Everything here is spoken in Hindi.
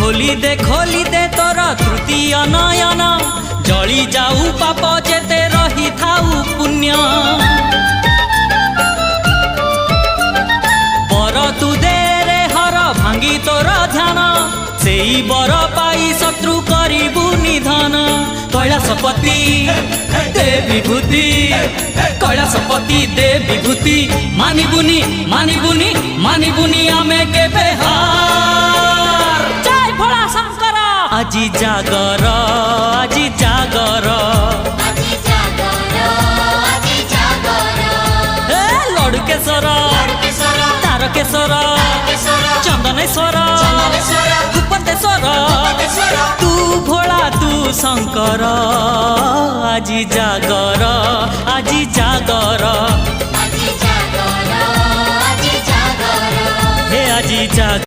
खोली दे तोर तृतीय नयन जली जाऊ पाप जेते रही थाऊ पुण्य बर तू दे रे हर भांगी तोर ध्यान से बर पाई शत्रु करिबु निधन कैलासपति दे विभूति कैलासपति दे विभूति मानिबुनी मानिबुनी मानिबुनी आमे केबे हार जय भोला शंकर আজি जागर আজি जागर ए लड़केश्वर तारकेश्वर चंदनेश्वर भूपतेश्वर तू भोला तू शंकर আজি जागर আজি जागर हे আজি जागर।